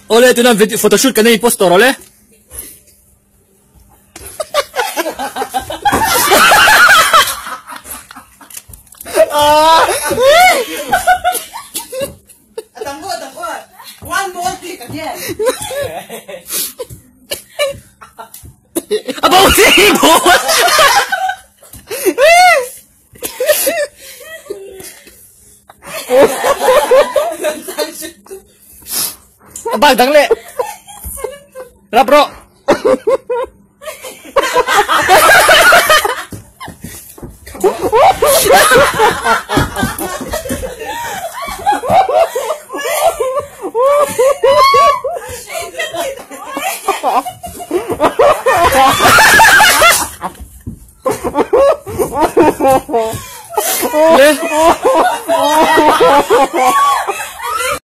Ole, ito na photoshoot ka na impostor, ole? Tangko. One more click again. About sibo! Abang, dangli! Tara, bro!